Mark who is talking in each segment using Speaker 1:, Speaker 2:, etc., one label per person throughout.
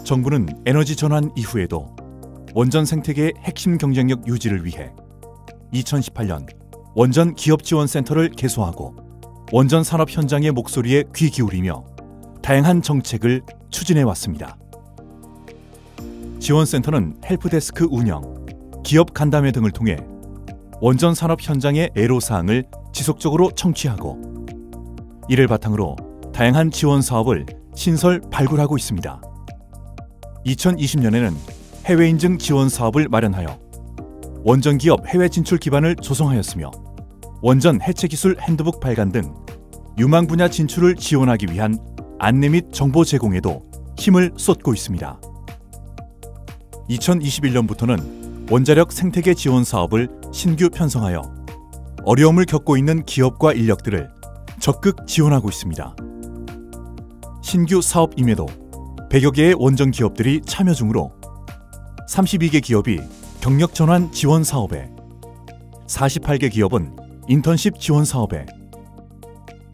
Speaker 1: 정부는 에너지 전환 이후에도 원전 생태계의 핵심 경쟁력 유지를 위해 2018년 원전 기업지원센터를 개소하고 원전 산업 현장의 목소리에 귀 기울이며 다양한 정책을 추진해왔습니다. 지원센터는 헬프데스크 운영, 기업 간담회 등을 통해 원전 산업 현장의 애로사항을 지속적으로 청취하고 이를 바탕으로 다양한 지원 사업을 신설 발굴하고 있습니다. 2020년에는 해외 인증 지원 사업을 마련하여 원전 기업 해외 진출 기반을 조성하였으며 원전 해체 기술 핸드북 발간 등 유망 분야 진출을 지원하기 위한 안내 및 정보 제공에도 힘을 쏟고 있습니다. 2021년부터는 원자력 생태계 지원 사업을 신규 편성하여 어려움을 겪고 있는 기업과 인력들을 적극 지원하고 있습니다. 신규 사업임에도 100여 개의 원전 기업들이 참여 중으로 32개 기업이 경력 전환 지원 사업에, 48개 기업은 인턴십 지원 사업에,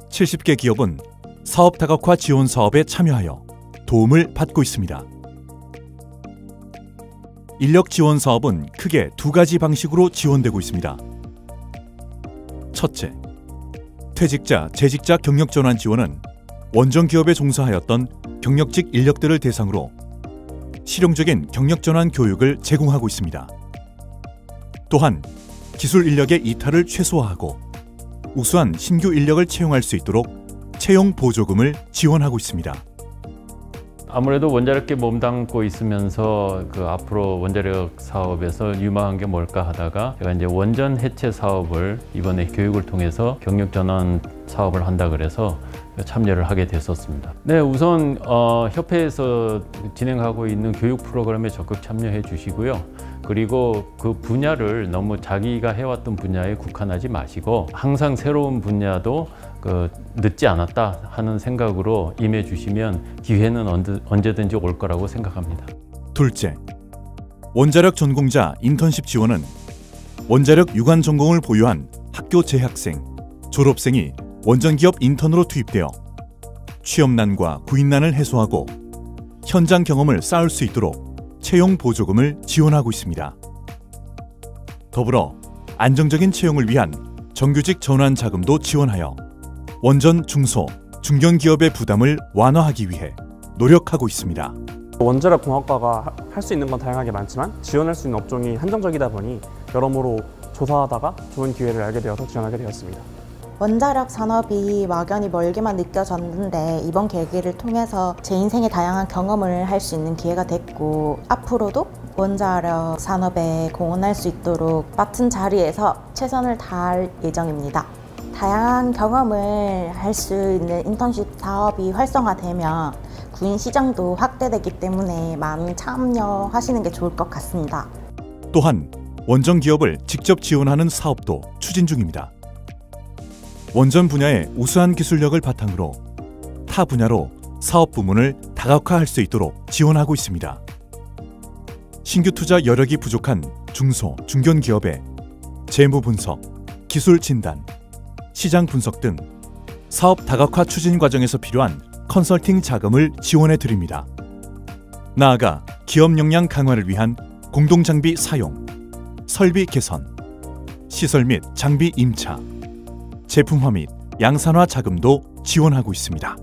Speaker 1: 70개 기업은 사업 다각화 지원 사업에 참여하여 도움을 받고 있습니다. 인력 지원 사업은 크게 두 가지 방식으로 지원되고 있습니다. 첫째, 퇴직자, 재직자 경력 전환 지원은 원전 기업에 종사하였던 경력직 인력들을 대상으로 실용적인 경력 전환 교육을 제공하고 있습니다. 또한 기술 인력의 이탈을 최소화하고 우수한 신규 인력을 채용할 수 있도록 채용 보조금을 지원하고 있습니다.
Speaker 2: 아무래도 원자력계 몸담고 있으면서 앞으로 원자력 사업에서 유망한 게 뭘까 하다가 제가 이제 원전 해체 사업을 이번에 교육을 통해서 경력 전환 사업을 한다 그래서 참여를 하게 됐었습니다. 네, 우선 협회에서 진행하고 있는 교육 프로그램에 적극 참여해 주시고요. 그리고 그 분야를 너무 자기가 해왔던 분야에 국한하지 마시고 항상 새로운 분야도 늦지 않았다 하는 생각으로 임해 주시면 기회는 언제든지 올 거라고 생각합니다.
Speaker 1: 둘째, 원자력 전공자 인턴십 지원은 원자력 유관 전공을 보유한 학교 재학생, 졸업생이 원전기업 인턴으로 투입되어 취업난과 구인난을 해소하고 현장 경험을 쌓을 수 있도록 채용 보조금을 지원하고 있습니다. 더불어 안정적인 채용을 위한 정규직 전환 자금도 지원하여 원전 중소, 중견기업의 부담을 완화하기 위해 노력하고 있습니다.
Speaker 3: 원자력 공학과가 할 수 있는 건 다양하게 많지만 지원할 수 있는 업종이 한정적이다 보니 여러모로 조사하다가 좋은 기회를 알게 되어서 지원하게 되었습니다.
Speaker 4: 원자력 산업이 막연히 멀게만 느껴졌는데 이번 계기를 통해서 제 인생의 다양한 경험을 할 수 있는 기회가 됐고 앞으로도 원자력 산업에 공헌할 수 있도록 맡은 자리에서 최선을 다할 예정입니다. 다양한 경험을 할 수 있는 인턴십 사업이 활성화되면 구인 시장도 확대되기 때문에 많이 참여하시는 게 좋을 것 같습니다.
Speaker 1: 또한 원전 기업을 직접 지원하는 사업도 추진 중입니다. 원전 분야의 우수한 기술력을 바탕으로 타 분야로 사업 부문을 다각화할 수 있도록 지원하고 있습니다. 신규 투자 여력이 부족한 중소, 중견 기업에 재무 분석, 기술 진단, 시장 분석 등 사업 다각화 추진 과정에서 필요한 컨설팅 자금을 지원해 드립니다. 나아가 기업 역량 강화를 위한 공동장비 사용, 설비 개선, 시설 및 장비 임차, 제품화 및 양산화 자금도 지원하고 있습니다.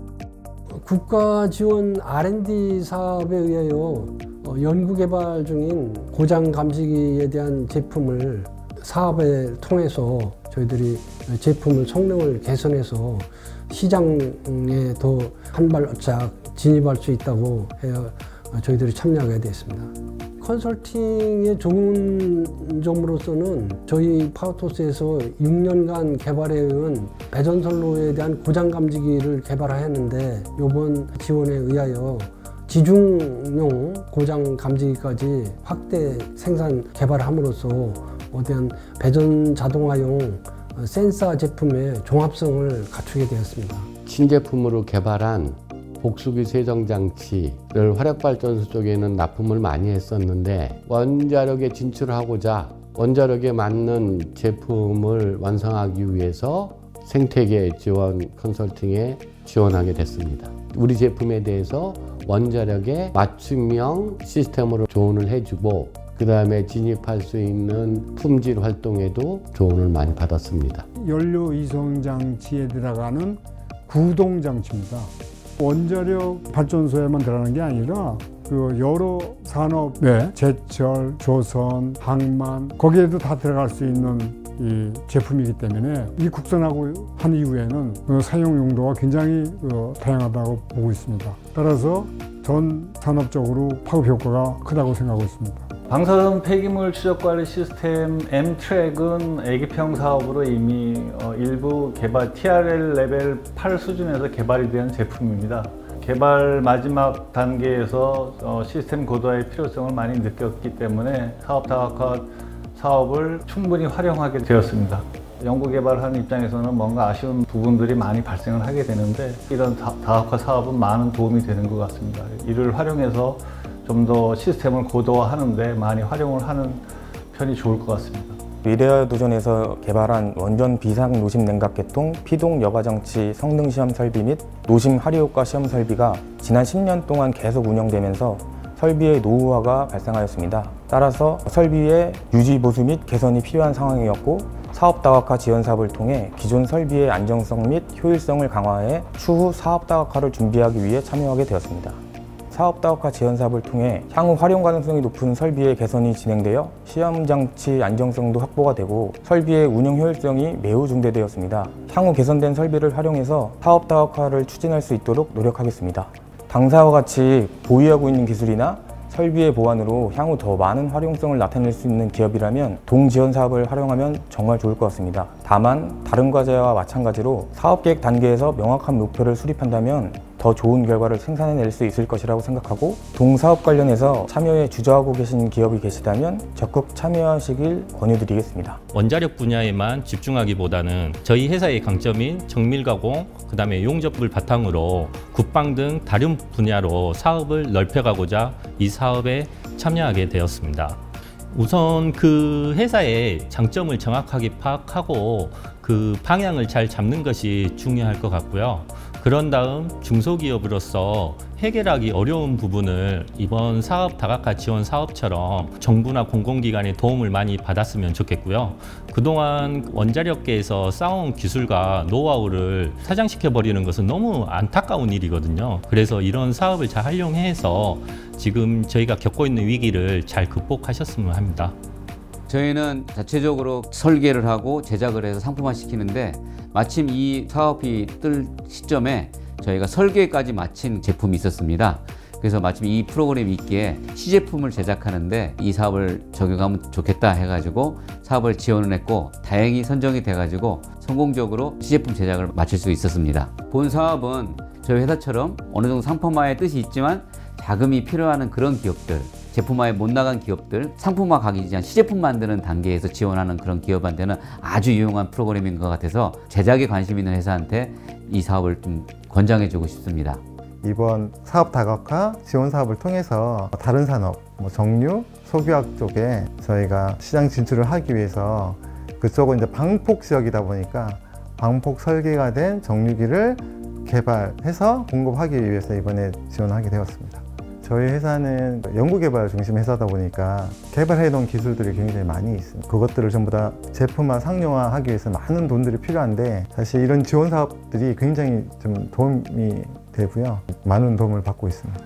Speaker 5: 국가 지원 R&D 사업에 의하여 연구개발 중인 고장 감지기에 대한 제품을 사업을 통해서 저희들이 제품을 성능을 개선해서 시장에 더 한 발짝 진입할 수 있다고 해서 저희들이 참여하게 됐습니다. 컨설팅의 좋은 점으로서는 저희 파워토스에서 6년간 개발해온 배전선로에 대한 고장 감지기를 개발하였는데 이번 지원에 의하여 지중용 고장 감지기까지 확대 생산 개발함으로써 대한 배전 자동화용 센서 제품의 종합성을 갖추게 되었습니다.
Speaker 6: 신제품으로 개발한 복수기 세정장치를 화력발전소 쪽에는 납품을 많이 했었는데 원자력에 진출하고자 원자력에 맞는 제품을 완성하기 위해서 생태계 지원 컨설팅에 지원하게 됐습니다. 우리 제품에 대해서 원자력의 맞춤형 시스템으로 조언을 해주고 그 다음에 진입할 수 있는 품질 활동에도 조언을 많이 받았습니다.
Speaker 7: 연료 이송 장치에 들어가는 구동 장치입니다. 원자력 발전소에만 들어가는 게 아니라 그 여러 산업에 제철, 조선, 항만 거기에도 다 들어갈 수 있는 이 제품이기 때문에 이 국산화고 한 이후에는 그 사용 용도가 굉장히 다양하다고 보고 있습니다. 따라서 전 산업적으로 파급 효과가 크다고 생각하고 있습니다.
Speaker 8: 방사선 폐기물 추적 관리 시스템 M-트랙은 애기평 사업으로 이미 일부 개발 TRL 레벨 8 수준에서 개발이 된 제품입니다. 개발 마지막 단계에서 시스템 고도화의 필요성을 많이 느꼈기 때문에 사업 다각화 사업을 충분히 활용하게 되었습니다. 연구개발하는 입장에서는 뭔가 아쉬운 부분들이 많이 발생을 하게 되는데 이런 다각화 사업은 많은 도움이 되는 것 같습니다. 이를 활용해서 좀 더 시스템을 고도화하는 데 많이 활용을 하는 편이 좋을 것 같습니다.
Speaker 9: 미래도전에서 개발한 원전 비상 노심 냉각계통 피동 여과장치 성능 시험 설비 및 노심 하리효과 시험 설비가 지난 10년 동안 계속 운영되면서 설비의 노후화가 발생하였습니다. 따라서 설비의 유지 보수 및 개선이 필요한 상황이었고 사업 다각화 지원 사업을 통해 기존 설비의 안정성 및 효율성을 강화해 추후 사업 다각화를 준비하기 위해 참여하게 되었습니다. 사업 다각화 지원 사업을 통해 향후 활용 가능성이 높은 설비의 개선이 진행되어 시험 장치 안정성도 확보가 되고 설비의 운영 효율성이 매우 증대되었습니다. 향후 개선된 설비를 활용해서 사업 다각화를 추진할 수 있도록 노력하겠습니다. 당사와 같이 보유하고 있는 기술이나 설비의 보완으로 향후 더 많은 활용성을 나타낼 수 있는 기업이라면 동지원 사업을 활용하면 정말 좋을 것 같습니다. 다만 다른 과제와 마찬가지로 사업계획 단계에서 명확한 목표를 수립한다면 더 좋은 결과를 생산해낼 수 있을 것이라고 생각하고 동사업 관련해서 참여에 주저하고 계신 기업이 계시다면 적극 참여하시길 권유드리겠습니다.
Speaker 10: 원자력 분야에만 집중하기보다는 저희 회사의 강점인 정밀가공, 그 다음에 용접을 바탕으로 국방 등 다른 분야로 사업을 넓혀가고자 이 사업에 참여하게 되었습니다. 우선 그 회사의 장점을 정확하게 파악하고 그 방향을 잘 잡는 것이 중요할 것 같고요. 그런 다음 중소기업으로서 해결하기 어려운 부분을 이번 사업 다각화 지원 사업처럼 정부나 공공기관의 도움을 많이 받았으면 좋겠고요. 그동안 원자력계에서 쌓아온 기술과 노하우를 사장시켜버리는 것은 너무 안타까운 일이거든요. 그래서 이런 사업을 잘 활용해서 지금 저희가 겪고 있는 위기를 잘 극복하셨으면 합니다.
Speaker 11: 저희는 자체적으로 설계를 하고 제작을 해서 상품화 시키는데 마침 이 사업이 뜰 시점에 저희가 설계까지 마친 제품이 있었습니다. 그래서 마침 이 프로그램이 있기에 시제품을 제작하는데 이 사업을 적용하면 좋겠다 해가지고 사업을 지원을 했고 다행히 선정이 돼가지고 성공적으로 시제품 제작을 마칠 수 있었습니다. 본 사업은 저희 회사처럼 어느 정도 상품화의 뜻이 있지만 자금이 필요한 그런 기업들, 제품화에 못 나간 기업들, 상품화 가기 전 시제품 만드는 단계에서 지원하는 그런 기업한테는 아주 유용한 프로그램인 것 같아서 제작에 관심 있는 회사한테 이 사업을 좀 권장해주고 싶습니다.
Speaker 12: 이번 사업 다각화 지원 사업을 통해서 다른 산업, 정유, 석유학 쪽에 저희가 시장 진출을 하기 위해서 그쪽은 이제 방폭 지역이다 보니까 방폭 설계가 된 정유기를 개발해서 공급하기 위해서 이번에 지원하게 되었습니다. 저희 회사는 연구개발 중심 회사다 보니까 개발해 놓은 기술들이 굉장히 많이 있습니다. 그것들을 전부 다 제품화, 상용화하기 위해서 많은 돈들이 필요한데 사실 이런 지원 사업들이 굉장히 좀 도움이 되고요. 많은 도움을 받고 있습니다.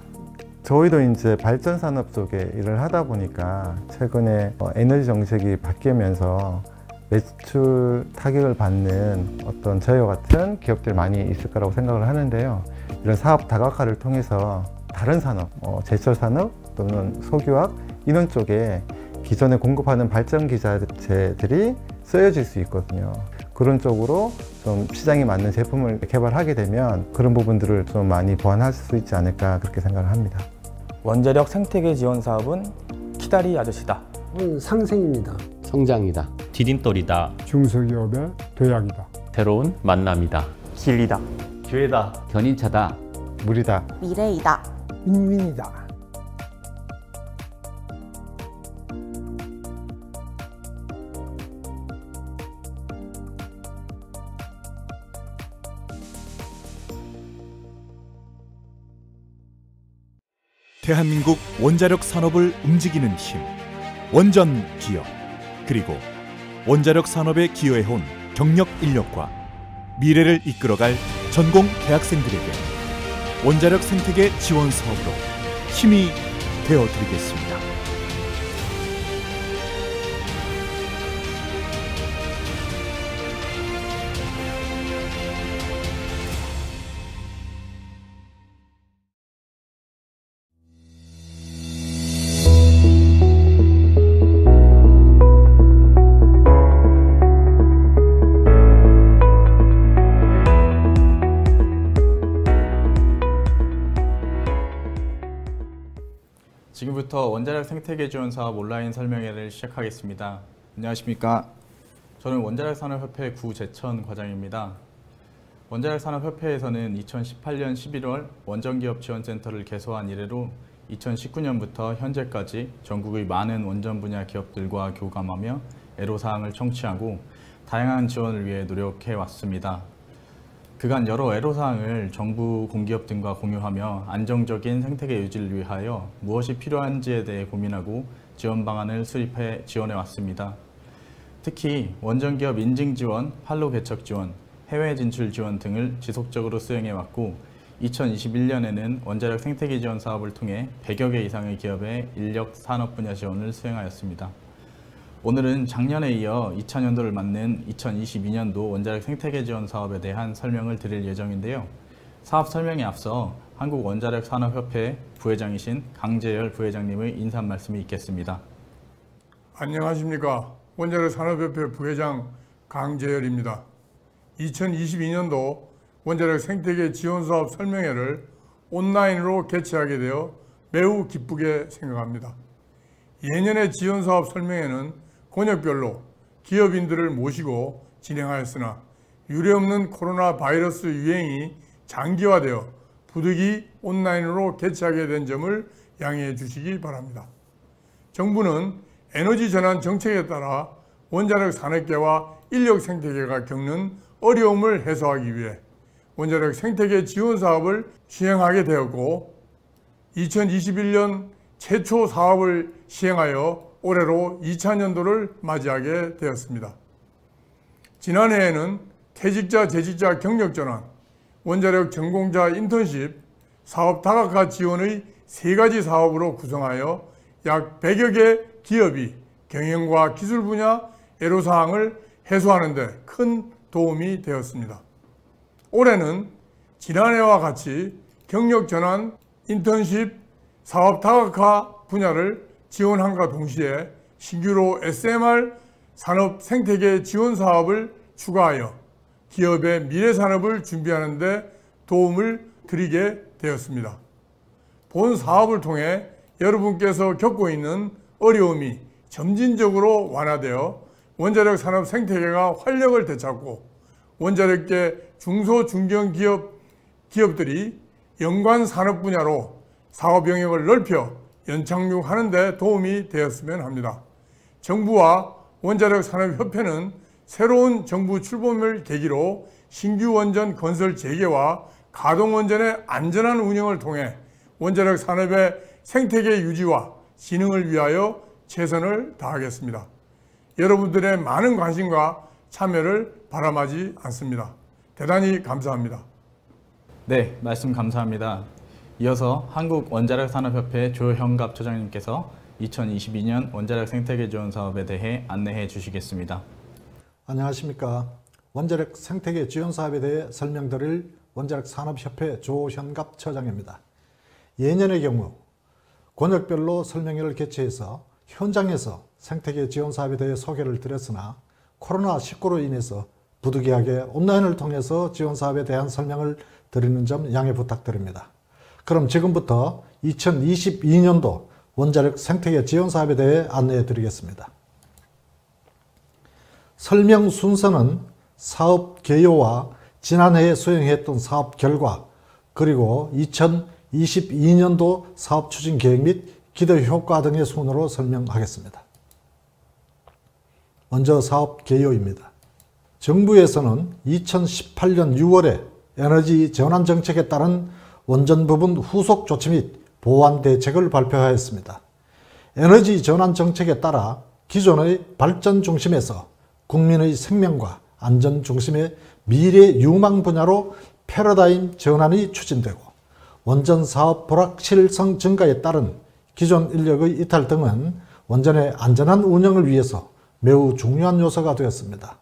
Speaker 12: 저희도 이제 발전 산업 쪽에 일을 하다 보니까 최근에 에너지 정책이 바뀌면서 매출 타격을 받는 어떤 저희와 같은 기업들 많이 있을 거라고 생각을 하는데요. 이런 사업 다각화를 통해서 다른 산업, 제철 산업 또는 석유학 이런 쪽에 기존에 공급하는 발전 기자재들이 쓰여질 수 있거든요. 그런 쪽으로 좀 시장에 맞는 제품을 개발하게 되면 그런 부분들을 좀 많이 보완할 수 있지 않을까 그렇게 생각을 합니다.
Speaker 9: 원자력 생태계 지원 사업은 키다리 아저씨다.
Speaker 5: 상생입니다.
Speaker 6: 성장이다.
Speaker 10: 디딤돌이다.
Speaker 7: 중소기업의 도약이다.
Speaker 2: 새로운 만남이다.
Speaker 3: 길이다.
Speaker 8: 기회다.
Speaker 11: 견인차다.
Speaker 12: 물이다.
Speaker 4: 미래이다.
Speaker 5: 윈윈이다.
Speaker 1: 대한민국 원자력 산업을 움직이는 힘, 원전 기업, 그리고 원자력 산업에 기여해온 경력 인력과 미래를 이끌어갈 전공 대학생들에게 원자력 생태계 지원 사업으로 힘이 되어드리겠습니다.
Speaker 13: 지금부터 원자력 생태계 지원 사업 온라인 설명회를 시작하겠습니다. 안녕하십니까? 저는 원자력 산업협회 구재천 과장입니다. 원자력 산업협회에서는 2018년 11월 원전기업 지원센터를 개소한 이래로 2019년부터 현재까지 전국의 많은 원전 분야 기업들과 교감하며 애로사항을 청취하고 다양한 지원을 위해 노력해 왔습니다. 그간 여러 애로사항을 정부 공기업 등과 공유하며 안정적인 생태계 유지를 위하여 무엇이 필요한지에 대해 고민하고 지원 방안을 수립해 지원해 왔습니다. 특히 원전기업 인증 지원, 판로 개척 지원, 해외 진출 지원 등을 지속적으로 수행해 왔고 2021년에는 원자력 생태계 지원 사업을 통해 100여 개 이상의 기업의 인력 산업 분야 지원을 수행하였습니다. 오늘은 작년에 이어 2000년도를 맞는 2022년도 원자력 생태계 지원 사업에 대한 설명을 드릴 예정인데요. 사업 설명에 앞서 한국원자력산업협회 부회장이신 강재열 부회장님의 인사 말씀이 있겠습니다.
Speaker 14: 안녕하십니까. 원자력산업협회 부회장 강재열입니다. 2022년도 원자력 생태계 지원 사업 설명회를 온라인으로 개최하게 되어 매우 기쁘게 생각합니다. 예년의 지원 사업 설명회는 권역별로 기업인들을 모시고 진행하였으나 유례없는 코로나 바이러스 유행이 장기화되어 부득이 온라인으로 개최하게 된 점을 양해해 주시기 바랍니다. 정부는 에너지 전환 정책에 따라 원자력 산업계와 인력 생태계가 겪는 어려움을 해소하기 위해 원자력 생태계 지원 사업을 시행하게 되었고 2021년 최초 사업을 시행하여 올해로 2000년도를 맞이하게 되었습니다. 지난해에는 퇴직자, 재직자 경력전환, 원자력 전공자 인턴십, 사업 다각화 지원의 3가지 사업으로 구성하여 약 100여 개 기업이 경영과 기술 분야 애로사항을 해소하는 데 큰 도움이 되었습니다. 올해는 지난해와 같이 경력전환, 인턴십, 사업 다각화 분야를 지원함과 동시에 신규로 SMR 산업 생태계 지원 사업을 추가하여 기업의 미래 산업을 준비하는 데 도움을 드리게 되었습니다. 본 사업을 통해 여러분께서 겪고 있는 어려움이 점진적으로 완화되어 원자력 산업 생태계가 활력을 되찾고 원자력계 중소 중견 기업들이 연관 산업 분야로 사업 영역을 넓혀 연착륙하는 데 도움이 되었으면 합니다. 정부와 원자력산업협회는 새로운 정부 출범을 계기로 신규 원전 건설 재개와 가동원전의 안전한 운영을 통해 원자력 산업의 생태계 유지와 진흥을 위하여 최선을 다하겠습니다. 여러분들의 많은 관심과 참여를 바람하지 않습니다. 대단히 감사합니다.
Speaker 13: 네, 말씀 감사합니다. 이어서 한국원자력산업협회 조형갑 처장님께서 2022년 원자력 생태계 지원 사업에 대해 안내해 주시겠습니다.
Speaker 15: 안녕하십니까. 원자력 생태계 지원 사업에 대해 설명드릴 원자력산업협회 조현갑 처장입니다. 예년의 경우 권역별로 설명회를 개최해서 현장에서 생태계 지원 사업에 대해 소개를 드렸으나 코로나19로 인해서 부득이하게 온라인을 통해서 지원 사업에 대한 설명을 드리는 점 양해 부탁드립니다. 그럼 지금부터 2022년도 원자력 생태계 지원 사업에 대해 안내해 드리겠습니다. 설명 순서는 사업 개요와 지난해에 수행했던 사업 결과 그리고 2022년도 사업 추진 계획 및 기대 효과 등의 순으로 설명하겠습니다. 먼저 사업 개요입니다. 정부에서는 2018년 6월에 에너지 전환 정책에 따른 원전 부분 후속 조치 및 보완 대책을 발표하였습니다. 에너지 전환 정책에 따라 기존의 발전 중심에서 국민의 생명과 안전 중심의 미래 유망 분야로 패러다임 전환이 추진되고 원전 사업 불확실성 증가에 따른 기존 인력의 이탈 등은 원전의 안전한 운영을 위해서 매우 중요한 요소가 되었습니다.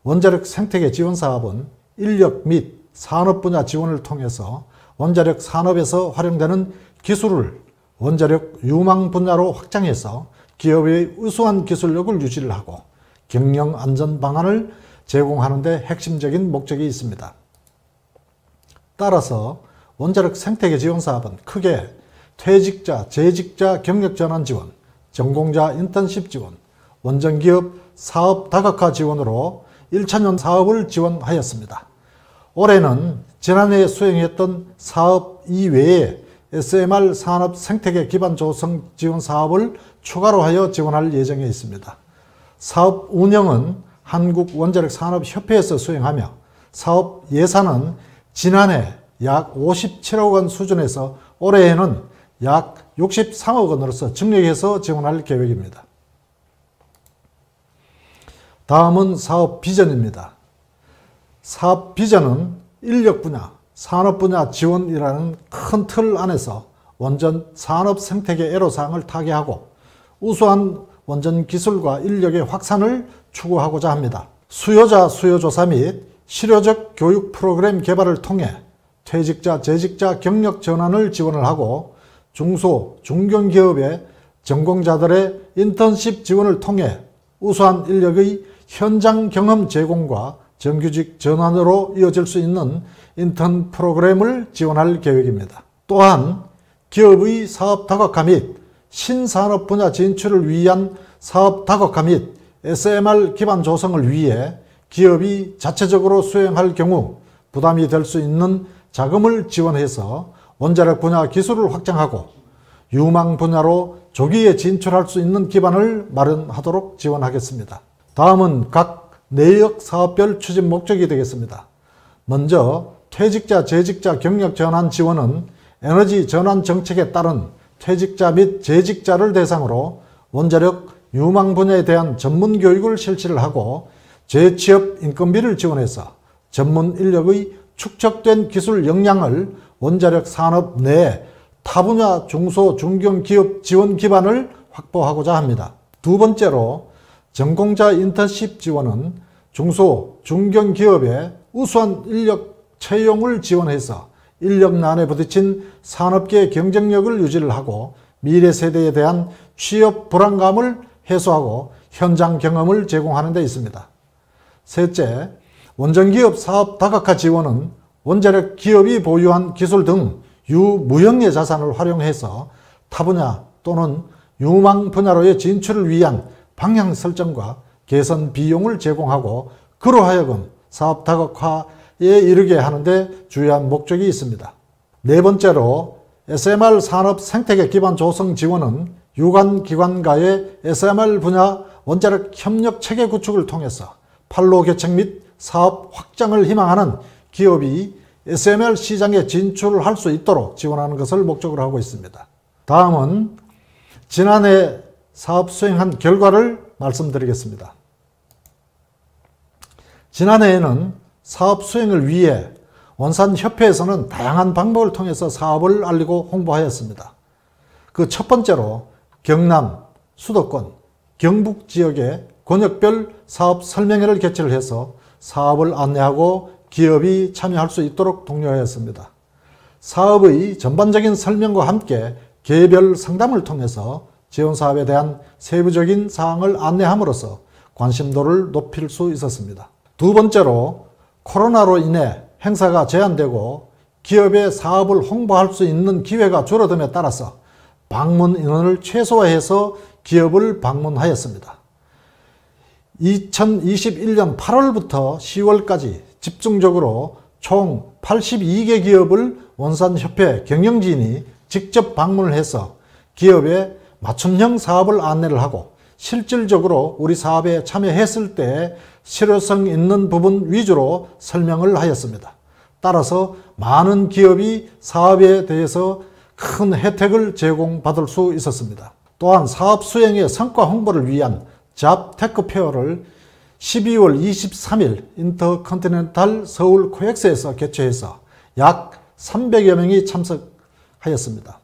Speaker 15: 원자력 생태계 지원 사업은 인력 및 산업 분야 지원을 통해서 원자력 산업에서 활용되는 기술을 원자력 유망 분야로 확장해서 기업의 우수한 기술력을 유지를 하고 경영 안전 방안을 제공하는 데 핵심적인 목적이 있습니다. 따라서 원자력 생태계 지원 사업은 크게 퇴직자, 재직자 경력 전환 지원, 전공자 인턴십 지원, 원전기업 사업 다각화 지원으로 1차년 사업을 지원하였습니다. 올해는 지난해 수행했던 사업 이외에 SMR 산업 생태계 기반 조성 지원 사업을 추가로 하여 지원할 예정에 있습니다. 사업 운영은 한국원자력산업협회에서 수행하며 사업 예산은 지난해 약 57억 원 수준에서 올해에는 약 63억 원으로서 증액해서 지원할 계획입니다. 다음은 사업 비전입니다. 사업 비전은 인력 분야, 산업 분야 지원이라는 큰 틀 안에서 원전 산업 생태계 애로사항을 타개하고 우수한 원전 기술과 인력의 확산을 추구하고자 합니다. 수요자 수요조사 및 실효적 교육 프로그램 개발을 통해 퇴직자, 재직자 경력 전환을 지원을 하고 중소, 중견기업의 전공자들의 인턴십 지원을 통해 우수한 인력의 현장 경험 제공과 정규직 전환으로 이어질 수 있는 인턴 프로그램을 지원할 계획입니다. 또한 기업의 사업 다각화 및 신산업 분야 진출을 위한 사업 다각화 및 SMR 기반 조성을 위해 기업이 자체적으로 수행할 경우 부담이 될 수 있는 자금을 지원해서 원자력 분야 기술을 확장하고 유망 분야로 조기에 진출할 수 있는 기반을 마련하도록 지원하겠습니다. 다음은 각 내역 사업별 추진 목적이 되겠습니다. 먼저 퇴직자, 재직자 경력 전환 지원은 에너지 전환 정책에 따른 퇴직자 및 재직자를 대상으로 원자력 유망 분야에 대한 전문 교육을 실시를 하고 재취업 인건비를 지원해서 전문 인력의 축적된 기술 역량을 원자력 산업 내 타 분야 중소 중견기업 지원 기반을 확보하고자 합니다. 두 번째로 전공자 인턴십 지원은 중소 중견기업의 우수한 인력 채용을 지원해서 인력난에 부딪힌 산업계의 경쟁력을 유지를 하고 미래 세대에 대한 취업 불안감을 해소하고 현장 경험을 제공하는 데 있습니다. 셋째, 원전기업 사업 다각화 지원은 원자력 기업이 보유한 기술 등 유무형의 자산을 활용해서 타 분야 또는 유망 분야로의 진출을 위한 방향 설정과 개선 비용을 제공하고 그로 하여금 사업 다각화에 이르게 하는데 주요한 목적이 있습니다. 네 번째로 SMR 산업 생태계 기반 조성 지원은 유관기관과의 SMR 분야 원자력 협력 체계 구축을 통해서 판로 개척 및 사업 확장을 희망하는 기업이 SMR 시장에 진출을 할 수 있도록 지원하는 것을 목적으로 하고 있습니다. 다음은 지난해 사업 수행한 결과를 말씀드리겠습니다. 지난해에는 사업 수행을 위해 원산협회에서는 다양한 방법을 통해서 사업을 알리고 홍보하였습니다. 그 첫 번째로 경남, 수도권, 경북 지역의 권역별 사업 설명회를 개최를 해서 사업을 안내하고 기업이 참여할 수 있도록 독려하였습니다. 사업의 전반적인 설명과 함께 개별 상담을 통해서 지원사업에 대한 세부적인 사항을 안내함으로써 관심도를 높일 수 있었습니다. 두 번째로 코로나로 인해 행사가 제한되고 기업의 사업을 홍보할 수 있는 기회가 줄어듦에 따라서 방문 인원을 최소화해서 기업을 방문하였습니다. 2021년 8월부터 10월까지 집중적으로 총 82개 기업을 원산협회 경영진이 직접 방문을 해서 기업의 맞춤형 사업을 안내를 하고 실질적으로 우리 사업에 참여했을 때 실효성 있는 부분 위주로 설명을 하였습니다. 따라서 많은 기업이 사업에 대해서 큰 혜택을 제공받을 수 있었습니다. 또한 사업 수행의 성과 홍보를 위한 잡 테크 페어를 12월 23일 인터컨티넨탈 서울 코엑스에서 개최해서 약 300여 명이 참석하였습니다.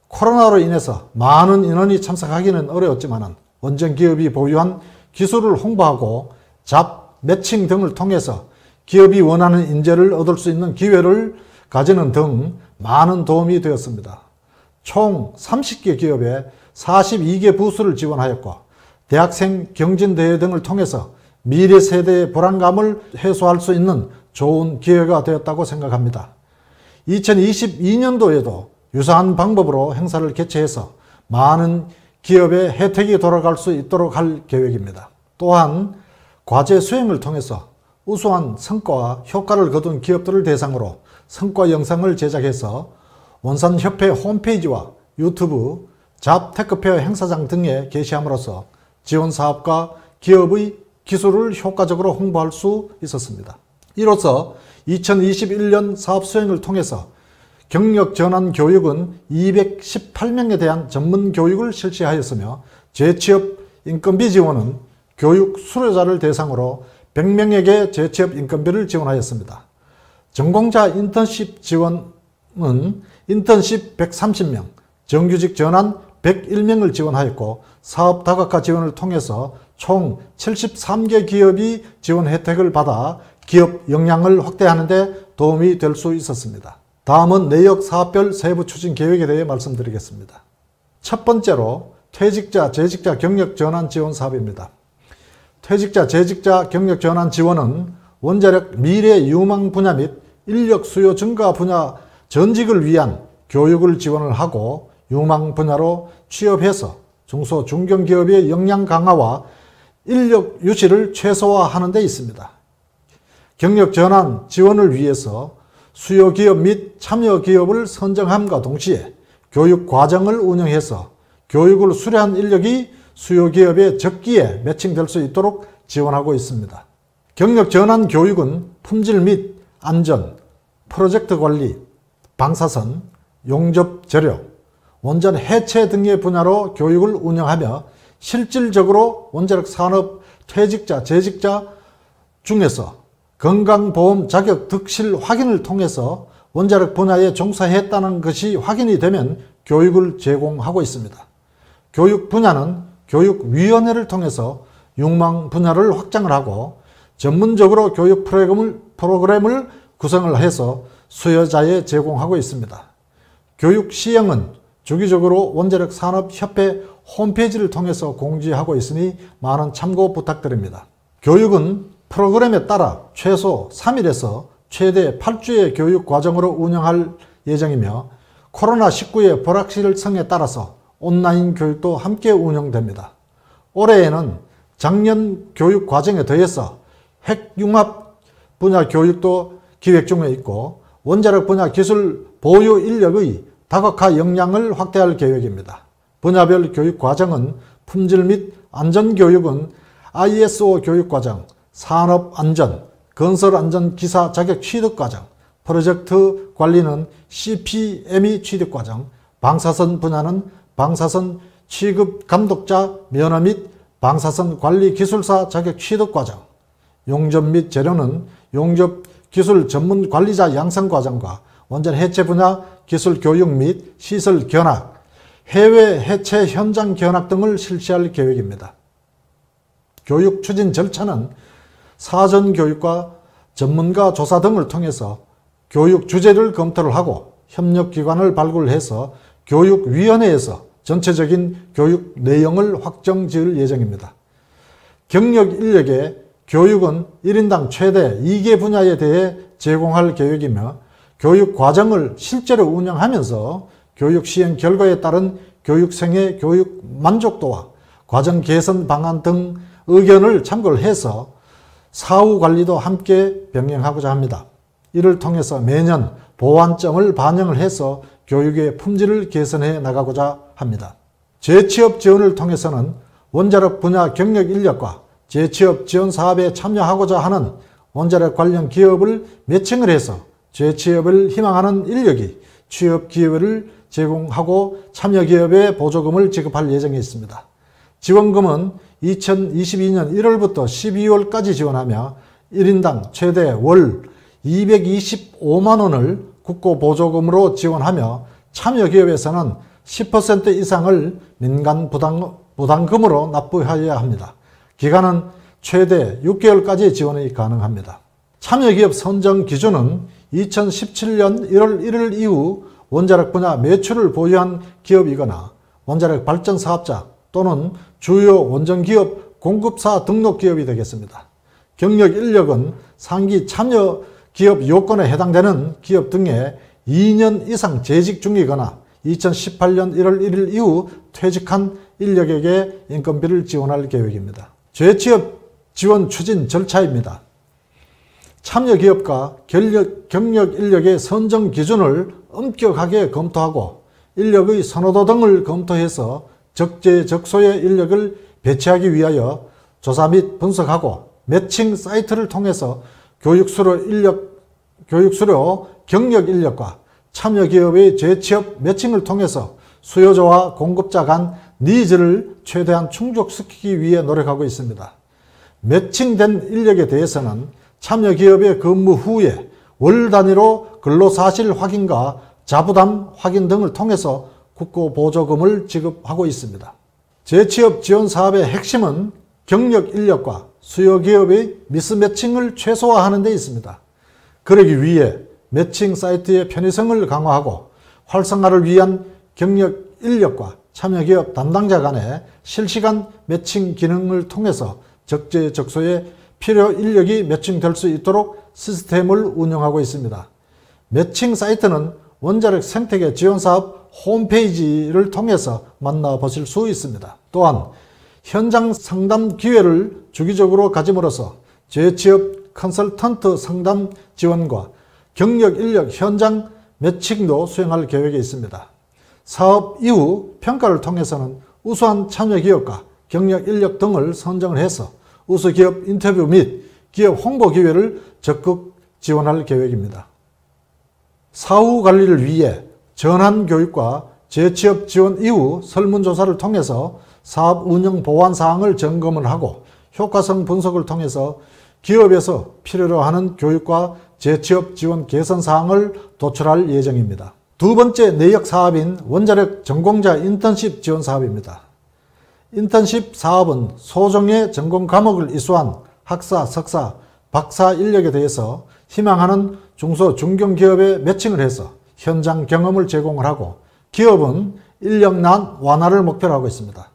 Speaker 15: 코로나로 인해서 많은 인원이 참석하기는 어려웠지만 원전 기업이 보유한 기술을 홍보하고 잡 매칭 등을 통해서 기업이 원하는 인재를 얻을 수 있는 기회를 가지는 등 많은 도움이 되었습니다. 총 30개 기업에 42개 부스를 지원하였고 대학생 경진대회 등을 통해서 미래 세대의 불안감을 해소할 수 있는 좋은 기회가 되었다고 생각합니다. 2022년도에도 유사한 방법으로 행사를 개최해서 많은 기업의 혜택이 돌아갈 수 있도록 할 계획입니다. 또한 과제 수행을 통해서 우수한 성과와 효과를 거둔 기업들을 대상으로 성과 영상을 제작해서 원산협회 홈페이지와 유튜브, 잡 테크페어 행사장 등에 게시함으로써 지원사업과 기업의 기술을 효과적으로 홍보할 수 있었습니다. 이로써 2021년 사업 수행을 통해서 경력 전환 교육은 218명에 대한 전문 교육을 실시하였으며 재취업 인건비 지원은 교육 수료자를 대상으로 100명에게 재취업 인건비를 지원하였습니다. 전공자 인턴십 지원은 인턴십 130명, 정규직 전환 101명을 지원하였고 사업 다각화 지원을 통해서 총 73개 기업이 지원 혜택을 받아 기업 역량을 확대하는 데 도움이 될 수 있었습니다. 다음은 내역 사업별 세부 추진 계획에 대해 말씀드리겠습니다. 첫 번째로 퇴직자, 재직자 경력 전환 지원 사업입니다. 퇴직자, 재직자 경력 전환 지원은 원자력 미래 유망 분야 및 인력 수요 증가 분야 전직을 위한 교육을 지원을 하고 유망 분야로 취업해서 중소 중견기업의 역량 강화와 인력 유치를 최소화하는 데 있습니다. 경력 전환 지원을 위해서 수요 기업 및 참여 기업을 선정함과 동시에 교육 과정을 운영해서 교육을 수료한 인력이 수요 기업의 적기에 매칭될 수 있도록 지원하고 있습니다. 경력 전환 교육은 품질 및 안전, 프로젝트 관리, 방사선, 용접 재료, 원전 해체 등의 분야로 교육을 운영하며 실질적으로 원자력 산업 퇴직자, 재직자 중에서 건강보험 자격 득실 확인을 통해서 원자력 분야에 종사했다는 것이 확인이 되면 교육을 제공하고 있습니다. 교육 분야는 교육위원회를 통해서 유망 분야를 확장을 하고 전문적으로 교육 프로그램을 구성을 해서 수요자에 제공하고 있습니다. 교육 시행은 주기적으로 원자력 산업협회 홈페이지를 통해서 공지하고 있으니 많은 참고 부탁드립니다. 교육은 프로그램에 따라 최소 3일에서 최대 8주의 교육 과정으로 운영할 예정이며 코로나19의 불확실성에 따라서 온라인 교육도 함께 운영됩니다. 올해에는 작년 교육 과정에 더해서 핵융합 분야 교육도 기획 중에 있고 원자력 분야 기술 보유 인력의 다각화 역량을 확대할 계획입니다. 분야별 교육 과정은 품질 및 안전교육은 ISO 교육과정, 산업안전, 건설안전기사 자격 취득과정, 프로젝트 관리는 CPME 취득과정, 방사선 분야는 방사선 취급 감독자 면허 및 방사선 관리 기술사 자격 취득과정, 용접 및 재료는 용접 기술 전문 관리자 양성 과정과 원전 해체 분야 기술 교육 및 시설 견학, 해외 해체 현장 견학 등을 실시할 계획입니다. 교육 추진 절차는 사전 교육과 전문가 조사 등을 통해서 교육 주제를 검토를 하고 협력기관을 발굴해서 교육위원회에서 전체적인 교육 내용을 확정 지을 예정입니다. 경력 인력의 교육은 1인당 최대 2개 분야에 대해 제공할 계획이며 교육 과정을 실제로 운영하면서 교육 시행 결과에 따른 교육생의 교육 만족도와 과정 개선 방안 등 의견을 참고를 해서 사후 관리도 함께 병행하고자 합니다. 이를 통해서 매년 보완점을 반영을 해서 교육의 품질을 개선해 나가고자 합니다. 재취업 지원을 통해서는 원자력 분야 경력 인력과 재취업 지원 사업에 참여하고자 하는 원자력 관련 기업을 매칭을 해서 재취업을 희망하는 인력이 취업 기회를 제공하고 참여기업에 보조금을 지급할 예정에 있습니다. 지원금은 2022년 1월부터 12월까지 지원하며 1인당 최대 월 225만 원을 국고보조금으로 지원하며 참여기업에서는 10% 이상을 민간 부담금으로 납부하여야 합니다. 기간은 최대 6개월까지 지원이 가능합니다. 참여기업 선정 기준은 2017년 1월 1일 이후 원자력 분야 매출을 보유한 기업이거나 원자력 발전 사업자 또는 주요 원전기업 공급사 등록기업이 되겠습니다. 경력 인력은 상기 참여기업 요건에 해당되는 기업 등에 2년 이상 재직 중이거나 2018년 1월 1일 이후 퇴직한 인력에게 인건비를 지원할 계획입니다. 재취업 지원 추진 절차입니다. 참여기업과 경력 인력의 선정 기준을 엄격하게 검토하고 인력의 선호도 등을 검토해서 적재적소의 인력을 배치하기 위하여 조사 및 분석하고 매칭 사이트를 통해서 교육수료 경력 인력과 참여기업의 재취업 매칭을 통해서 수요자와 공급자 간 니즈를 최대한 충족시키기 위해 노력하고 있습니다. 매칭된 인력에 대해서는 참여기업의 근무 후에 월 단위로 근로사실 확인과 자부담 확인 등을 통해서 국고보조금을 지급하고 있습니다. 재취업 지원 사업의 핵심은 경력 인력과 수요기업의 미스매칭을 최소화하는 데 있습니다. 그러기 위해 매칭 사이트의 편의성을 강화하고 활성화를 위한 경력 인력과 참여기업 담당자 간의 실시간 매칭 기능을 통해서 적재적소에 필요 인력이 매칭될 수 있도록 시스템을 운영하고 있습니다. 매칭 사이트는 원자력 생태계 지원사업 홈페이지를 통해서 만나보실 수 있습니다. 또한 현장 상담 기회를 주기적으로 가짐으로써 재취업 컨설턴트 상담 지원과 경력 인력 현장 매칭도 수행할 계획에 있습니다. 사업 이후 평가를 통해서는 우수한 참여기업과 경력 인력 등을 선정을 해서 우수기업 인터뷰 및 기업 홍보 기회를 적극 지원할 계획입니다. 사후 관리를 위해 전환교육과 재취업 지원 이후 설문조사를 통해서 사업 운영 보완 사항을 점검을 하고 효과성 분석을 통해서 기업에서 필요로 하는 교육과 재취업 지원 개선 사항을 도출할 예정입니다. 두 번째 내역 사업인 원자력 전공자 인턴십 지원 사업입니다. 인턴십 사업은 소정의 전공 과목을 이수한 학사, 석사, 박사 인력에 대해서 희망하는 중소 중견기업에 매칭을 해서 현장 경험을 제공을 하고 기업은 인력난 완화를 목표로 하고 있습니다.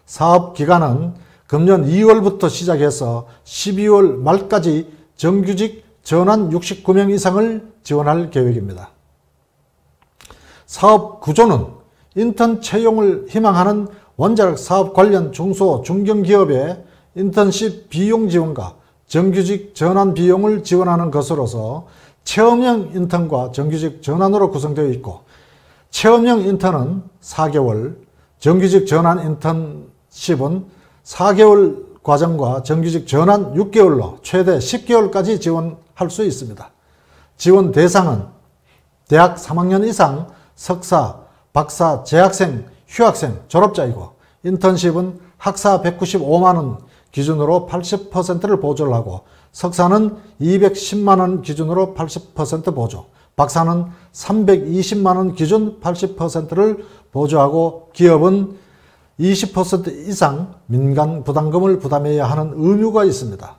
Speaker 15: 사업 기간은 금년 2월부터 시작해서 12월 말까지 정규직 전환 69명 이상을 지원할 계획입니다. 사업 구조는 인턴 채용을 희망하는 원자력 사업 관련 중소 중견기업의 인턴십 비용 지원과 정규직 전환 비용을 지원하는 것으로서 체험형 인턴과 정규직 전환으로 구성되어 있고 체험형 인턴은 4개월, 정규직 전환 인턴십은 4개월 과정과 정규직 전환 6개월로 최대 10개월까지 지원할 수 있습니다. 지원 대상은 대학 3학년 이상 석사, 박사, 재학생, 휴학생, 졸업자이고 인턴십은 학사 195만원 기준으로 80%를 보조를 하고 석사는 210만원 기준으로 80% 보조, 박사는 320만원 기준 80%를 보조하고 기업은 20% 이상 민간 부담금을 부담해야 하는 의무가 있습니다.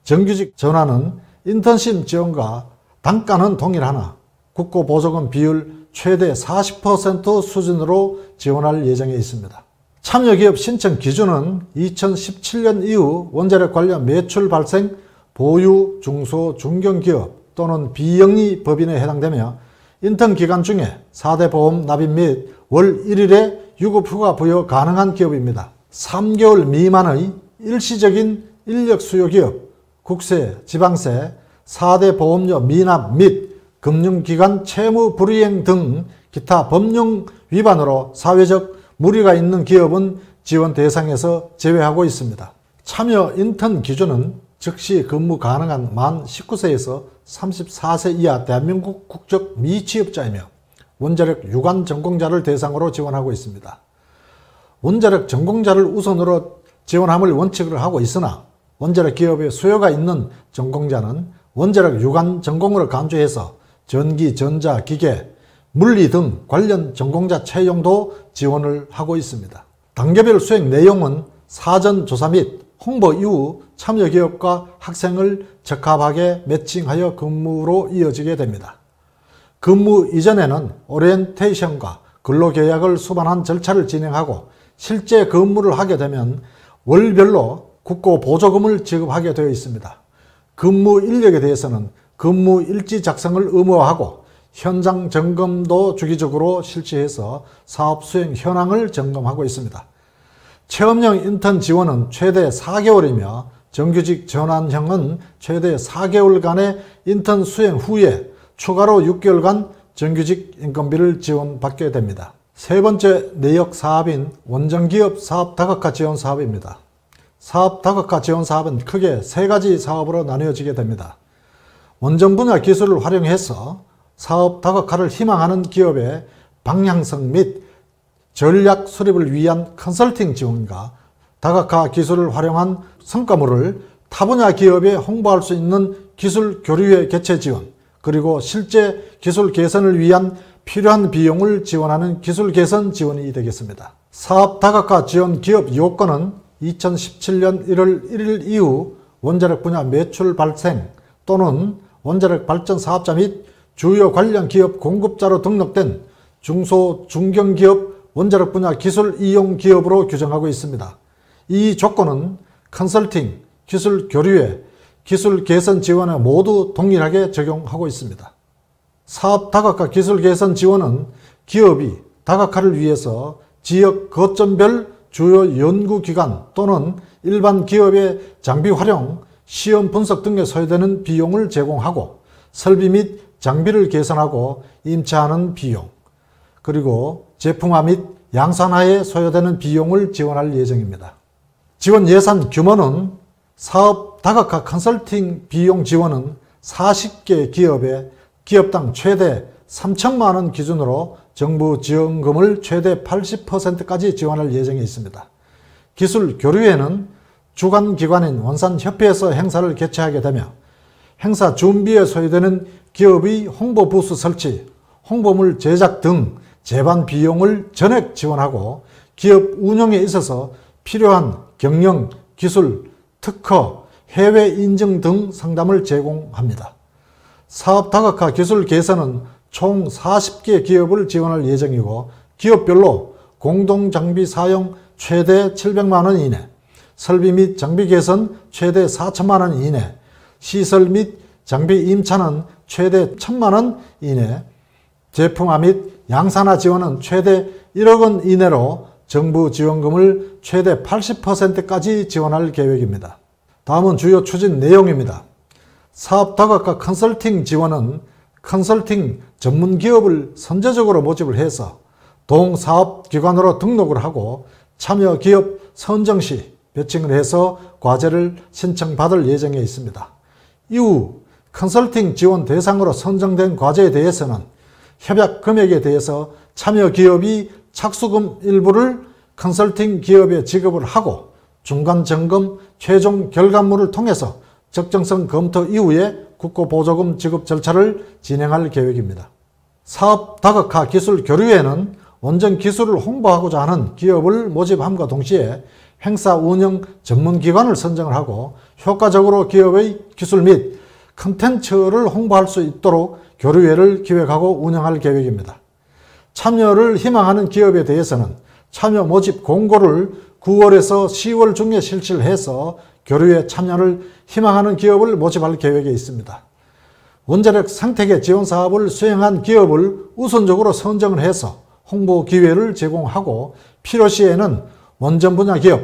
Speaker 15: 정규직 전환은 인턴십 지원과 단가는 동일하나 국고보조금 비율 최대 40% 수준으로 지원할 예정에 있습니다. 참여기업 신청 기준은 2017년 이후 원자력 관련 매출 발생 보유 중소 중견기업 또는 비영리 법인에 해당되며 인턴 기간 중에 4대 보험 납입 및 월 1일에 유급휴가 부여 가능한 기업입니다. 3개월 미만의 일시적인 인력 수요 기업, 국세, 지방세, 4대 보험료 미납 및 금융기관 채무 불이행 등 기타 법령 위반으로 사회적 무리가 있는 기업은 지원 대상에서 제외하고 있습니다. 참여 인턴 기준은 즉시 근무 가능한 만 19세에서 34세 이하 대한민국 국적 미취업자이며 원자력 유관 전공자를 대상으로 지원하고 있습니다. 원자력 전공자를 우선으로 지원함을 원칙으로 하고 있으나 원자력 기업에 수요가 있는 전공자는 원자력 유관 전공을 간주해서 전기, 전자, 기계, 물리 등 관련 전공자 채용도 지원을 하고 있습니다. 단계별 수행 내용은 사전 조사 및 홍보 이후 참여 기업과 학생을 적합하게 매칭하여 근무로 이어지게 됩니다. 근무 이전에는 오리엔테이션과 근로계약을 수반한 절차를 진행하고 실제 근무를 하게 되면 월별로 국고 보조금을 지급하게 되어 있습니다. 근무 인력에 대해서는 근무 일지 작성을 의무화하고 현장 점검도 주기적으로 실시해서 사업 수행 현황을 점검하고 있습니다. 체험형 인턴 지원은 최대 4개월이며 정규직 전환형은 최대 4개월간의 인턴 수행 후에 추가로 6개월간 정규직 인건비를 지원받게 됩니다. 세 번째 내역 사업인 원전기업 사업 다각화 지원 사업입니다. 사업 다각화 지원 사업은 크게 세 가지 사업으로 나뉘어지게 됩니다. 원전 분야 기술을 활용해서 사업 다각화를 희망하는 기업의 방향성 및 전략 수립을 위한 컨설팅 지원과 다각화 기술을 활용한 성과물을 타 분야 기업에 홍보할 수 있는 기술 교류회 개최 지원, 그리고 실제 기술 개선을 위한 필요한 비용을 지원하는 기술 개선 지원이 되겠습니다. 사업 다각화 지원 기업 요건은 2017년 1월 1일 이후 원자력 분야 매출 발생 또는 원자력 발전 사업자 및 주요 관련 기업 공급자로 등록된 중소 중견기업 원자력 분야 기술 이용 기업으로 규정하고 있습니다. 이 조건은 컨설팅, 기술 교류회, 기술 개선 지원에 모두 동일하게 적용하고 있습니다. 사업 다각화 기술 개선 지원은 기업이 다각화를 위해서 지역 거점별 주요 연구기관 또는 일반 기업의 장비 활용, 시험 분석 등에 소요되는 비용을 제공하고 설비 및 장비를 개선하고 임차하는 비용, 그리고 제품화 및 양산화에 소요되는 비용을 지원할 예정입니다. 지원 예산 규모는 사업 다각화 컨설팅 비용 지원은 40개 기업에 기업당 최대 3천만 원 기준으로 정부 지원금을 최대 80%까지 지원할 예정에 있습니다. 기술 교류회는 주관기관인 원산협회에서 행사를 개최하게 되며 행사 준비에 소요되는 기업의 홍보 부스 설치, 홍보물 제작 등 제반 비용을 전액 지원하고 기업 운영에 있어서 필요한 경영, 기술, 특허, 해외 인증 등 상담을 제공합니다. 사업 다각화 기술 개선은 총 40개 기업을 지원할 예정이고 기업별로 공동장비 사용 최대 700만 원 이내, 설비 및 장비 개선 최대 4천만 원 이내, 시설 및 장비 임차는 최대 1,000만 원 이내, 제품화 및 양산화 지원은 최대 1억 원 이내로 정부 지원금을 최대 80%까지 지원할 계획입니다. 다음은 주요 추진 내용입니다. 사업 다각화 컨설팅 지원은 컨설팅 전문 기업을 선제적으로 모집을 해서 동사업기관으로 등록을 하고 참여 기업 선정 시 배칭을 해서 과제를 신청받을 예정에 있습니다. 이후 컨설팅 지원 대상으로 선정된 과제에 대해서는 협약 금액에 대해서 참여 기업이 착수금 일부를 컨설팅 기업에 지급을 하고 중간 점검 최종 결과물을 통해서 적정성 검토 이후에 국고 보조금 지급 절차를 진행할 계획입니다. 사업 다각화 기술 교류회는 원전 기술을 홍보하고자 하는 기업을 모집함과 동시에 행사 운영 전문기관을 선정을 하고 효과적으로 기업의 기술 및 컨텐츠를 홍보할 수 있도록 교류회를 기획하고 운영할 계획입니다. 참여를 희망하는 기업에 대해서는 참여 모집 공고를 9월에서 10월 중에 실시를 해서 교류회 참여를 희망하는 기업을 모집할 계획에 있습니다. 원자력 생태계 지원 사업을 수행한 기업을 우선적으로 선정을 해서 홍보 기회를 제공하고 필요시에는 원전 분야 기업,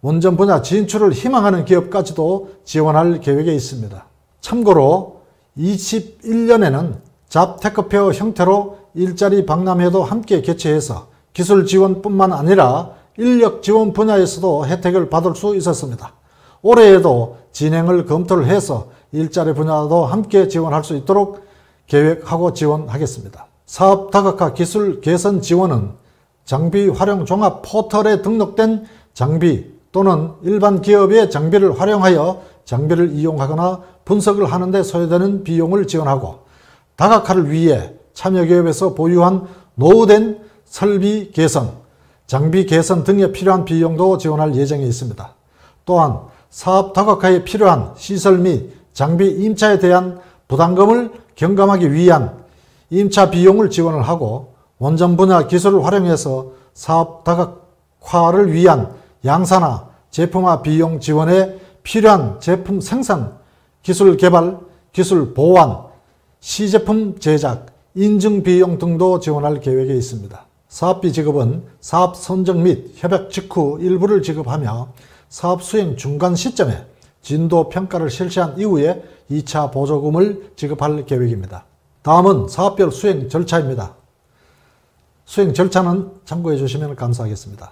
Speaker 15: 원전 분야 진출을 희망하는 기업까지도 지원할 계획에 있습니다. 참고로 21년에는 잡테크페어 형태로 일자리 박람회도 함께 개최해서 기술 지원뿐만 아니라 인력 지원 분야에서도 혜택을 받을 수 있었습니다. 올해에도 진행을 검토를 해서 일자리 분야도 함께 지원할 수 있도록 계획하고 지원하겠습니다. 사업 다각화 기술 개선 지원은 장비 활용 종합 포털에 등록된 장비 또는 일반 기업의 장비를 활용하여 장비를 이용하거나 분석을 하는 데 소요되는 비용을 지원하고, 다각화를 위해 참여기업에서 보유한 노후된 설비 개선, 장비 개선 등에 필요한 비용도 지원할 예정에 있습니다. 또한 사업 다각화에 필요한 시설 및 장비 임차에 대한 부담금을 경감하기 위한 임차 비용을 지원을 하고, 원전 분야 기술을 활용해서 사업 다각화를 위한 양산화, 제품화 비용 지원에 필요한 제품 생산, 기술 개발, 기술 보완, 시제품 제작, 인증 비용 등도 지원할 계획에 있습니다. 사업비 지급은 사업 선정 및 협약 직후 일부를 지급하며 사업 수행 중간 시점에 진도 평가를 실시한 이후에 2차 보조금을 지급할 계획입니다. 다음은 사업별 수행 절차입니다. 수행 절차는 참고해 주시면 감사하겠습니다.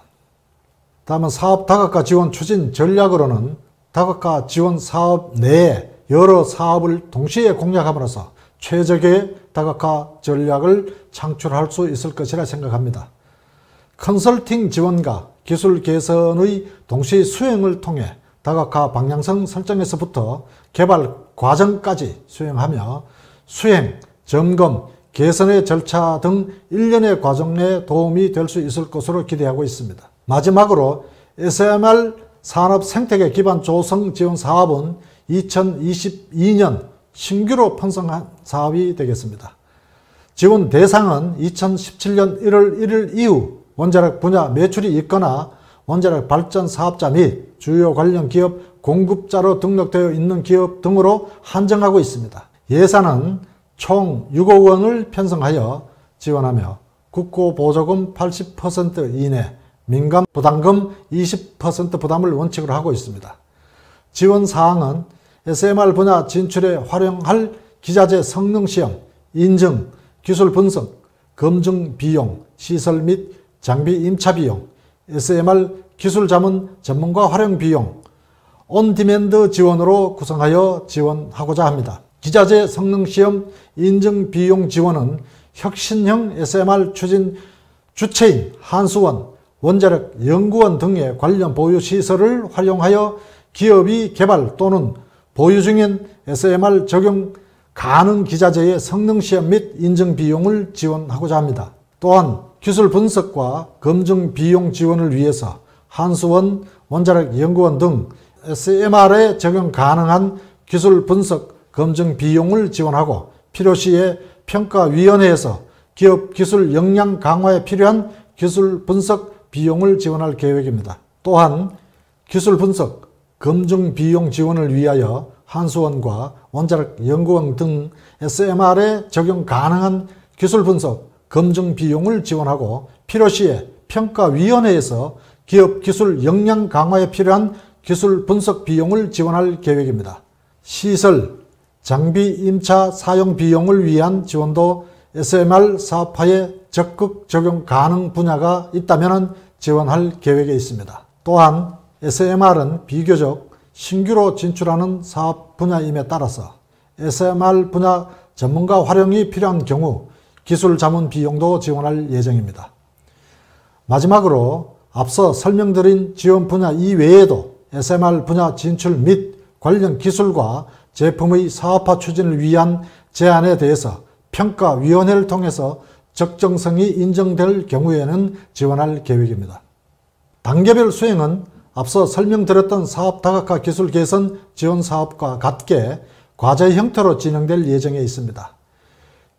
Speaker 15: 다음은 사업 다각화 지원 추진 전략으로는 다각화 지원 사업 내에 여러 사업을 동시에 공략함으로써 최적의 다각화 전략을 창출할 수 있을 것이라 생각합니다. 컨설팅 지원과 기술 개선의 동시 수행을 통해 다각화 방향성 설정에서부터 개발 과정까지 수행하며 수행, 점검, 개선의 절차 등 일련의 과정에 도움이 될 수 있을 것으로 기대하고 있습니다. 마지막으로 SMR 산업 생태계 기반 조성 지원 사업은 2022년 신규로 편성한 사업이 되겠습니다. 지원 대상은 2017년 1월 1일 이후 원자력 분야 매출이 있거나 원자력 발전 사업자 및 주요 관련 기업 공급자로 등록되어 있는 기업 등으로 한정하고 있습니다. 예산은 총 6억 원을 편성하여 지원하며 국고 보조금 80% 이내, 민간 부담금 20% 부담을 원칙으로 하고 있습니다. 지원 사항은 SMR 분야 진출에 활용할 기자재 성능 시험, 인증, 기술 분석, 검증 비용, 시설 및 장비 임차 비용, SMR 기술 자문 전문가 활용 비용, 온디맨드 지원으로 구성하여 지원하고자 합니다. 기자재 성능 시험 인증 비용 지원은 혁신형 SMR 추진 주체인 한수원, 원자력 연구원 등의 관련 보유 시설을 활용하여 기업이 개발 또는 보유 중인 SMR 적용 가능 기자재의 성능 시험 및 인증 비용을 지원하고자 합니다. 또한 기술 분석과 검증 비용 지원을 위해서 한수원, 원자력 연구원 등 SMR에 적용 가능한 기술 분석, 검증 비용을 지원하고, 필요시에 평가위원회에서 기업 기술 역량 강화에 필요한 기술 분석 비용을 지원할 계획입니다. 또한 기술 분석, 검증 비용 지원을 위하여 한수원과 원자력 연구원 등 SMR에 적용 가능한 기술 분석, 검증 비용을 지원하고, 필요시에 평가위원회에서 기업 기술 역량 강화에 필요한 기술 분석 비용을 지원할 계획입니다. 시설, 장비 임차 사용 비용을 위한 지원도 SMR 사업화에 적극 적용 가능 분야가 있다면 지원할 계획에 있습니다. 또한 SMR은 비교적 신규로 진출하는 사업 분야임에 따라서 SMR 분야 전문가 활용이 필요한 경우 기술 자문 비용도 지원할 예정입니다. 마지막으로 앞서 설명드린 지원 분야 이외에도 SMR 분야 진출 및 관련 기술과 제품의 사업화 추진을 위한 제안에 대해서 평가위원회를 통해서 적정성이 인정될 경우에는 지원할 계획입니다. 단계별 수행은 앞서 설명드렸던 사업 다각화 기술 개선 지원 사업과 같게 과제 형태로 진행될 예정에 있습니다.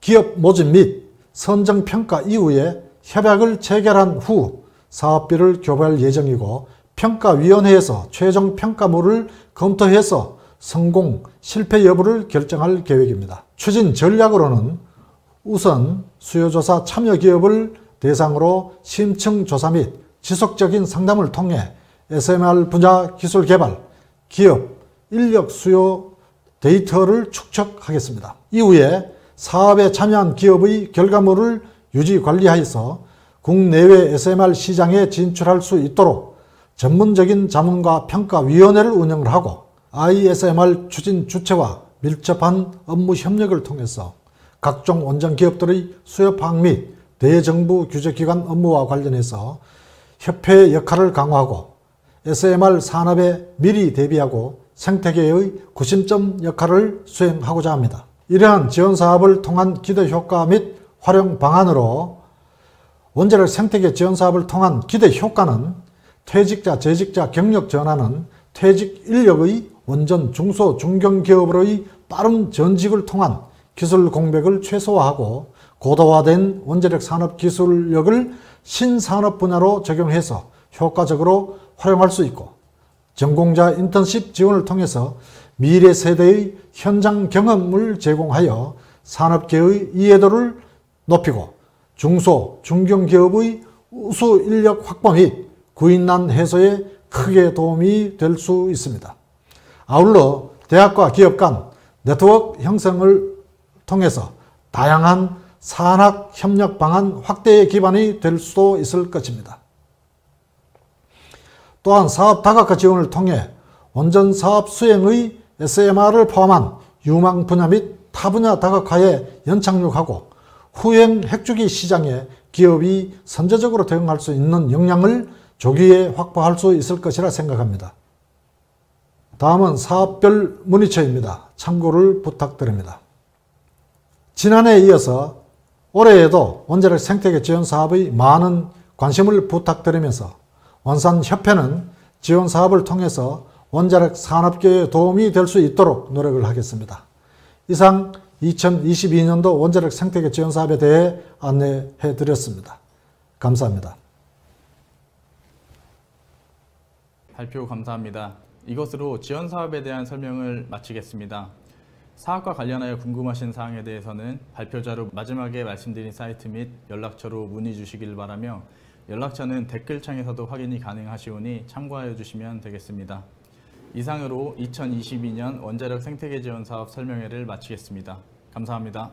Speaker 15: 기업 모집 및 선정 평가 이후에 협약을 체결한 후 사업비를 교부할 예정이고, 평가위원회에서 최종 평가물을 검토해서 성공, 실패 여부를 결정할 계획입니다. 추진 전략으로는 우선 수요조사 참여 기업을 대상으로 심층 조사 및 지속적인 상담을 통해 SMR 분야 기술 개발, 기업, 인력 수요 데이터를 축적하겠습니다. 이후에 사업에 참여한 기업의 결과물을 유지 관리하여서 국내외 SMR 시장에 진출할 수 있도록 전문적인 자문과 평가위원회를 운영을 하고, ISMR 추진 주체와 밀접한 업무 협력을 통해서 각종 원전 기업들의 수요 파악 및 대정부 규제기관 업무와 관련해서 협회의 역할을 강화하고 SMR 산업에 미리 대비하고 생태계의 구심점 역할을 수행하고자 합니다. 이러한 지원사업을 통한 기대 효과 및 활용 방안으로 원자력 생태계 지원사업을 통한 기대 효과는 퇴직자, 재직자 경력 전환은 퇴직 인력의 원전 중소 중견기업으로의 빠른 전직을 통한 기술 공백을 최소화하고 고도화된 원자력 산업 기술력을 신산업 분야로 적용해서 효과적으로 활용할 수 있고 전공자 인턴십 지원을 통해서 미래 세대의 현장 경험을 제공하여 산업계의 이해도를 높이고 중소, 중견기업의 우수 인력 확보 및 구인난 해소에 크게 도움이 될 수 있습니다. 아울러 대학과 기업 간 네트워크 형성을 통해서 다양한 산학 협력 방안 확대의 기반이 될 수도 있을 것입니다. 또한 사업 다각화 지원을 통해 원전 사업 수행의 SMR을 포함한 유망 분야 및 타 분야 다각화에 연착륙하고 후행 핵주기 시장에 기업이 선제적으로 대응할 수 있는 역량을 조기에 확보할 수 있을 것이라 생각합니다. 다음은 사업별 문의처입니다. 참고를 부탁드립니다. 지난해에 이어서 올해에도 원자력 생태계 지원 사업의 많은 관심을 부탁드리면서 원산협회는 지원 사업을 통해서 원자력 산업계에 도움이 될 수 있도록 노력을 하겠습니다. 이상 2022년도 원자력 생태계 지원 사업에 대해 안내해 드렸습니다. 감사합니다.
Speaker 13: 발표 감사합니다. 이것으로 지원 사업에 대한 설명을 마치겠습니다. 사업과 관련하여 궁금하신 사항에 대해서는 발표자로 마지막에 말씀드린 사이트 및 연락처로 문의 주시길 바라며 연락처는 댓글창에서도 확인이 가능하시오니 참고하여 주시면 되겠습니다. 이상으로 2022년 원자력 생태계 지원 사업 설명회를 마치겠습니다. 감사합니다.